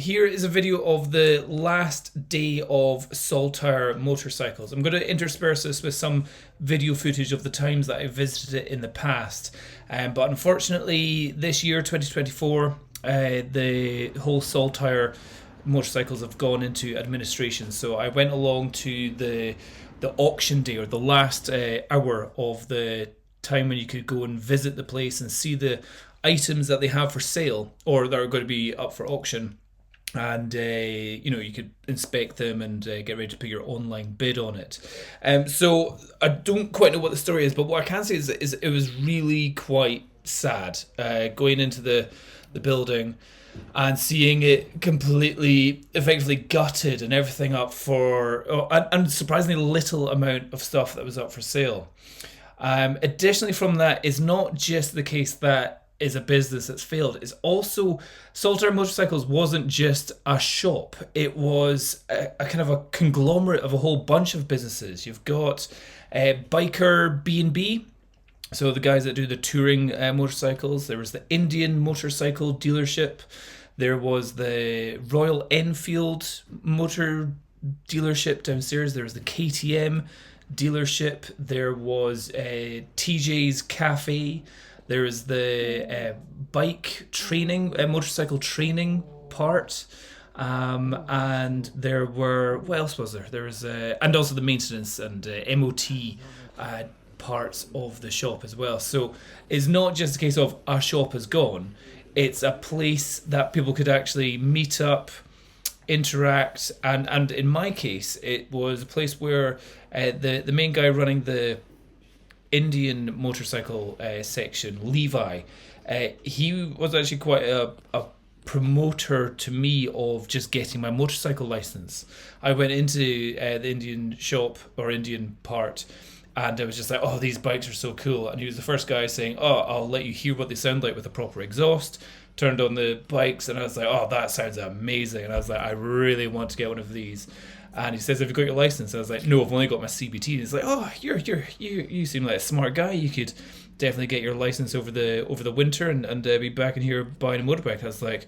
here is a video of the last day of Saltire motorcycles. I'm going to intersperse this with some video footage of the times that I visited it in the past. But unfortunately, this year, 2024, the whole Saltire motorcycles have gone into administration. So I went along to the auction day, or the last hour of the time when you could go and visit the place and see the items that they have for sale or that are going to be up for auction. And you could inspect them and get ready to put your online bid on it. So I don't quite know what the story is, but what I can say is it was really quite sad going into the building and seeing it completely, effectively gutted and everything up for, and surprisingly little amount of stuff that was up for sale. Additionally from that, is not just the case that is a business that's failed. It's also, Saltire Motorcycles wasn't just a shop. It was a kind of a conglomerate of a whole bunch of businesses. You've got Biker B&B, so the guys that do the touring motorcycles. There was the Indian motorcycle dealership. There was the Royal Enfield motor dealership downstairs. There was the KTM dealership. There was TJ's Cafe. There was the bike training, motorcycle training part. And there were, what else was there? There was, and also the maintenance and MOT parts of the shop as well. So it's not just a case of a shop is gone. It's a place that people could actually meet up, interact, and in my case, it was a place where the main guy running the Indian motorcycle section, Levi, he was actually quite a promoter to me of just getting my motorcycle license. I went into the Indian shop or Indian part, and I was just like, oh, these bikes are so cool. And he was the first guy saying, oh, I'll let you hear what they sound like with a proper exhaust. Turned on the bikes, and I was like, oh, that sounds amazing. And I was like, I really want to get one of these. And he says, have you got your license? I was like, no, I've only got my CBT. And he's like, oh, you seem like a smart guy. You could definitely get your license over the winter and be back in here buying a motorbike. I was like,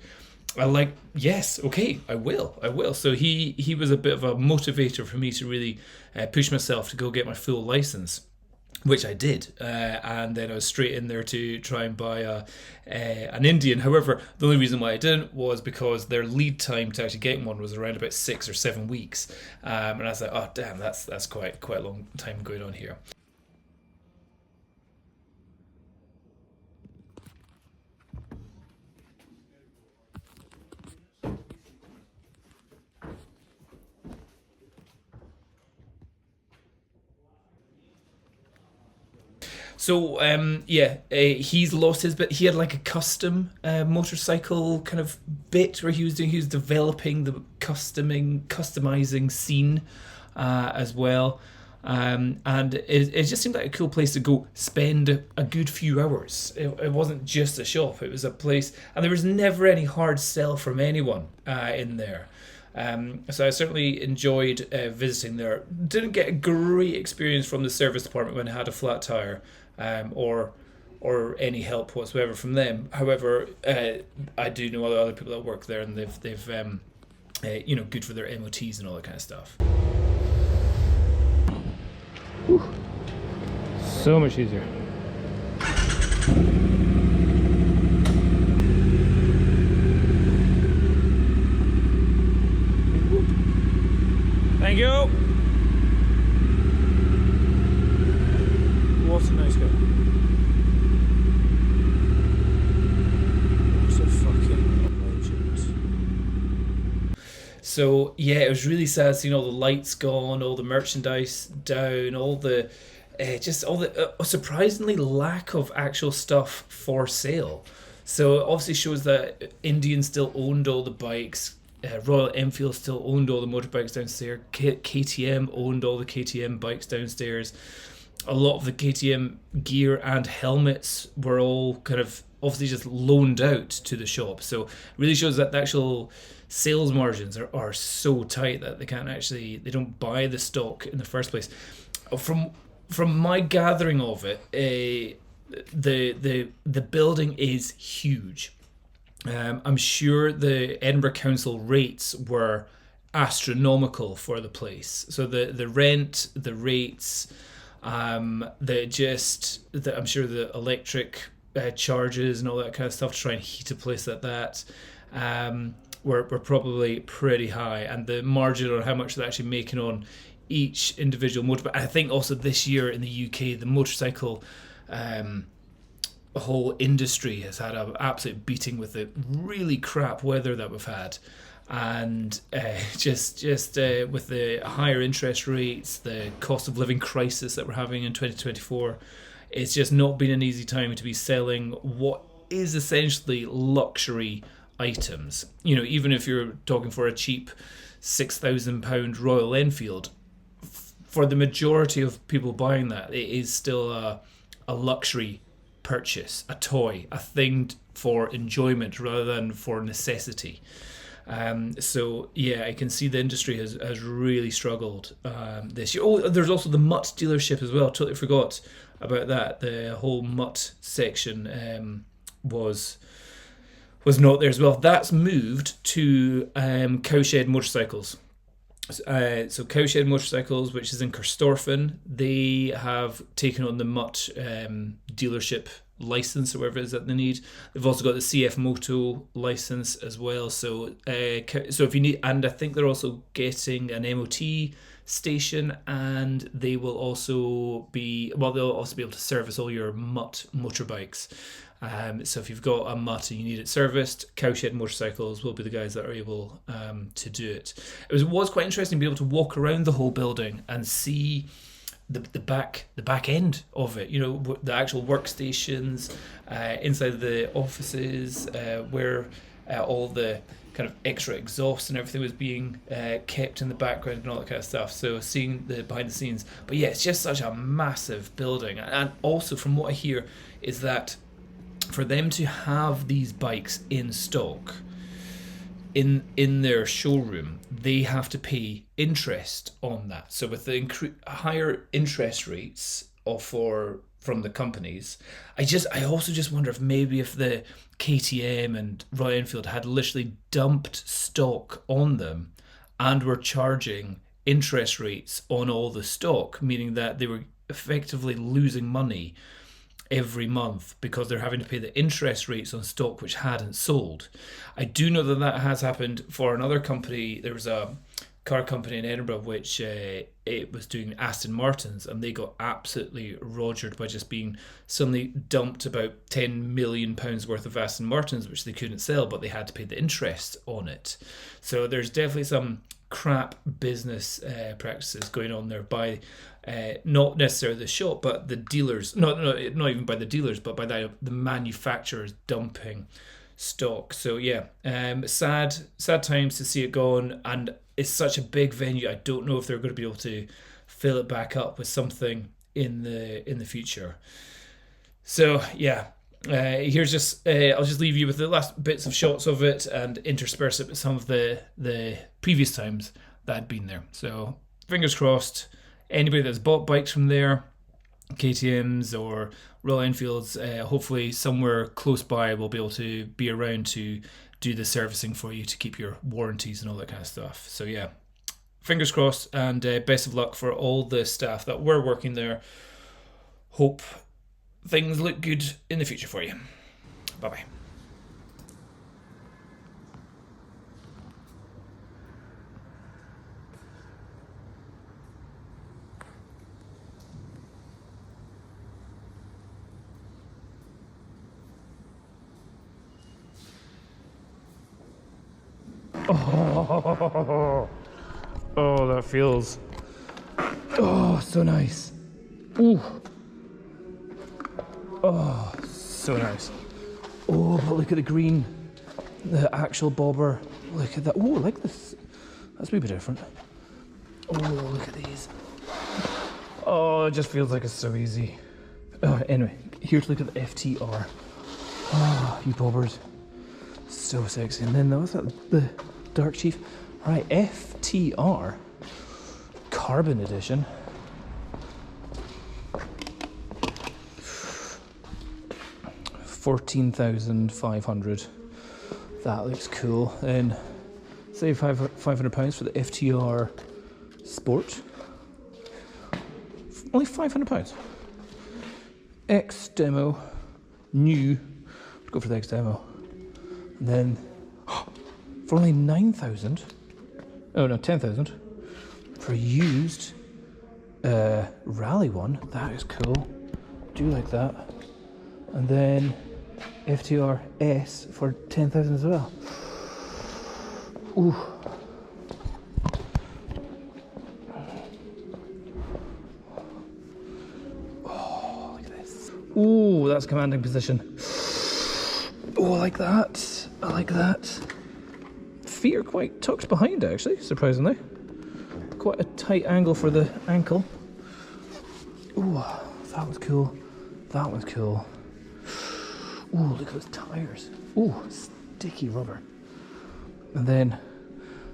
yes, okay, I will. So he was a bit of a motivator for me to really push myself to go get my full license, which I did, and then I was straight in there to try and buy an Indian. However, the only reason why I didn't was because their lead time to actually getting one was around about 6 or 7 weeks, and I was like, oh damn, that's quite a long time going on here. So he's lost his bit. He had like a custom motorcycle kind of bit where he was developing the customizing scene as well, and it just seemed like a cool place to go spend a good few hours. It wasn't just a shop; it was a place, and there was never any hard sell from anyone in there. So I certainly enjoyed visiting there. Didn't get a great experience from the service department when I had a flat tire, or any help whatsoever from them. However, I do know other people that work there, and they've good for their MOTs and all that kind of stuff. Whew. So much easier. Thank you. What a nice guy. What a fucking legend. So yeah, it was really sad seeing all the lights gone, all the merchandise down, all the surprisingly lack of actual stuff for sale. So it obviously shows that Indian still owned all the bikes. Royal Enfield still owned all the motorbikes downstairs. KTM owned all the KTM bikes downstairs. A lot of the KTM gear and helmets were all kind of obviously just loaned out to the shop. So it really shows that the actual sales margins are so tight that they don't buy the stock in the first place. From my gathering of it, the building is huge. I'm sure the Edinburgh Council rates were astronomical for the place. So the rent, the rates, I'm sure the electric charges and all that kind of stuff to try and heat a place like that were probably pretty high, and the margin on how much they're actually making on each individual motorbike. I think also this year in the UK, the motorcycle whole industry has had an absolute beating with the really crap weather that we've had, and just with the higher interest rates, the cost of living crisis that we're having in 2024, it's just not been an easy time to be selling what is essentially luxury items. You know, even if you're talking for a cheap £6,000 Royal Enfield, for the majority of people buying that, it is still a luxury purchase, a toy, a thing for enjoyment rather than for necessity. So yeah, I can see the industry has really struggled this year. Oh, there's also the Mutt dealership as well. Totally forgot about that. The whole Mutt section was not there as well. That's moved to Cowshed Motorcycles. So Cowshed Motorcycles, which is in Corstorphine, they have taken on the Mutt dealership license or whatever it is that they need. They've also got the CF Moto license as well. So if you need, and I think they're also getting an MOT station, and they will also be, well, they'll also be able to service all your Mutt motorbikes. So if you've got a Mutt and you need it serviced, Cowshed Motorcycles will be the guys that are able to do it. It was quite interesting to be able to walk around the whole building and see the back end of it. You know, the actual workstations, inside the offices, where all the kind of extra exhaust and everything was being kept in the background and all that kind of stuff. So seeing the behind the scenes. But yeah, it's just such a massive building. And also from what I hear is that for them to have these bikes in stock in their showroom, they have to pay interest on that. So with the higher interest rates from the companies, I also just wonder if maybe if the KTM and Royal Enfield had literally dumped stock on them and were charging interest rates on all the stock, meaning that they were effectively losing money every month because they're having to pay the interest rates on stock which hadn't sold. I do know that has happened for another company. There was a car company in Edinburgh which it was doing Aston Martins, and they got absolutely rogered by just being suddenly dumped about £10 million worth of Aston Martins which they couldn't sell, but they had to pay the interest on it. So there's definitely some crap business practices going on there by not necessarily the shop, but the dealers. Not even by the dealers, but by the manufacturers dumping stock. So yeah, sad times to see it gone, and it's such a big venue. I don't know if they're going to be able to fill it back up with something in the future. So yeah. Here's just I'll just leave you with the last bits of shots of it and intersperse it with some of the previous times that I'd been there. So fingers crossed, anybody that's bought bikes from there, KTMs or Royal Enfields, hopefully somewhere close by will be able to be around to do the servicing for you to keep your warranties and all that kind of stuff. So yeah, fingers crossed, and best of luck for all the staff that were working there. Hope things look good in the future for you. Bye-bye. Oh, that feels so nice. Ooh. Oh, so nice. Oh, but look at the green, the actual bobber. Look at that. Oh, I like this. That's maybe different. Oh, look at these. Oh, it just feels like it's so easy. Oh, anyway, here to look at the FTR. Oh, you bobbers. So sexy. And then what's that? The Dark Chief. Right, FTR Carbon Edition. $14,500. That looks cool. Then save £500 for the FTR Sport. Only £500. X demo, new. Go for the X demo. And then for only 9,000. Oh no, 10,000 for used rally one. That is cool. Do like that. And then FTR S for 10,000 as well. Ooh. Oh, look at this. Ooh, that's commanding position. Oh, I like that. I like that. Feet are quite tucked behind, actually, surprisingly. Quite a tight angle for the ankle. Ooh, that was cool. That was cool. Ooh, look at those tires. Ooh, sticky rubber. And then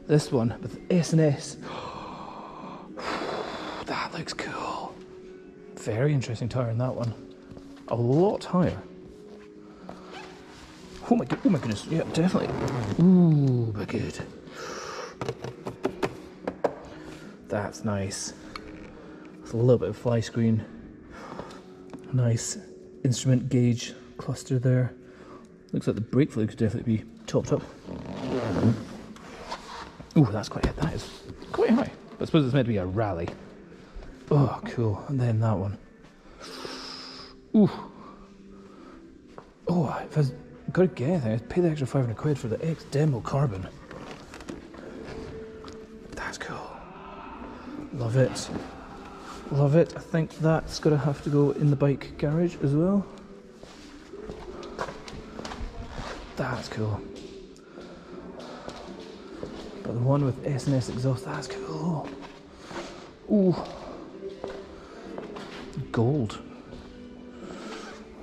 this one with S&S. That looks cool. Very interesting tire in that one. A lot higher. Oh my goodness. Yeah, definitely. Ooh, but good. That's nice. It's a little bit of fly screen. Nice instrument gauge cluster there. Looks like the brake fluid could definitely be topped up. Ooh, that is quite high. But I suppose it's meant to be a rally. Oh, cool. And then that one. Ooh. Oh, if I was got to guess, I'd pay the extra £500 for the X Demo Carbon. That's cool. Love it. Love it. I think that's going to have to go in the bike garage as well. That's cool. But the one with S&S exhaust, that's cool. Ooh. Gold.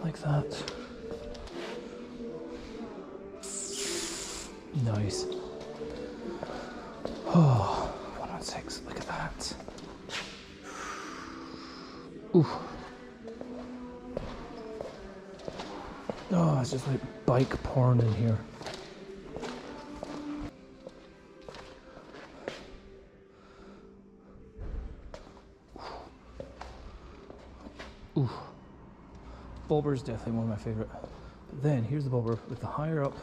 Like that. Nice. Oh, 116, look at that. Ooh. Oh, it's just like bike porn in here. Ooh. Bobber is definitely one of my favourite. But then here's the bobber with the higher up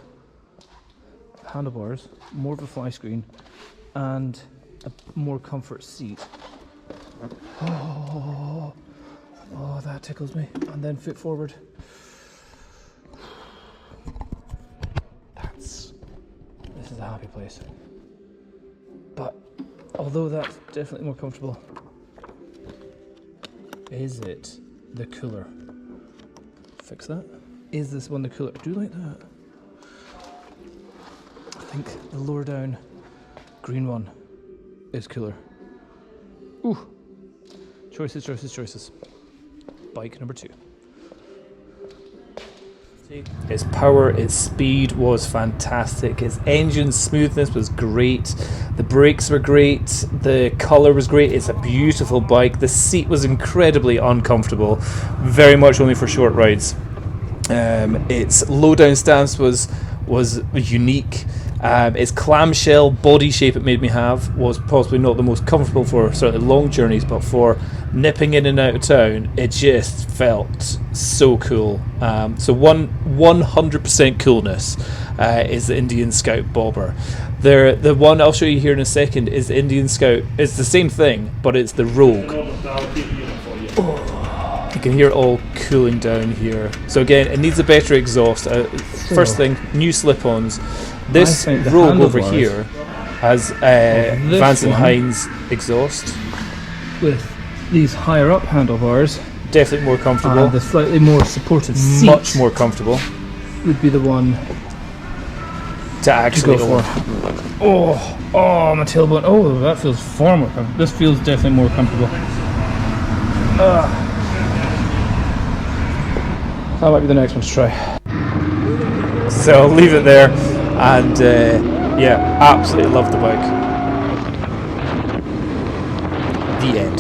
handlebars, more of a fly screen, and a more comfort seat. Oh, that tickles me. And then fit forward. This is a happy place. But although that's definitely more comfortable, is it the cooler? Fix that. Is this one the cooler? I do like that. I think the lower down green one is cooler. Ooh. Choices, choices, choices. Bike number 2. Its power, its speed was fantastic. Its engine smoothness was great. The brakes were great. The colour was great. It's a beautiful bike. The seat was incredibly uncomfortable. Very much only for short rides. Its low down stance was unique. Its clamshell body shape it made me have was possibly not the most comfortable for certainly long journeys, but for nipping in and out of town, it just felt so cool. So 100% coolness is the Indian Scout Bobber. The one I'll show you here in a second is the Indian Scout. It's the same thing, but it's the Rogue. Oh, you can hear it all cooling down here. So again, it needs a better exhaust. First thing, new slip-ons. This Rogue over here has Vance and Hines exhaust with these higher up handlebars. Definitely more comfortable. And the slightly more supportive seat. Much more comfortable. Would be the one to actually go for. Oh, my tailbone. Oh, that feels far more comfortable. This feels definitely more comfortable. That might be the next one to try. So I'll leave it there. And yeah, absolutely love the bike. The end.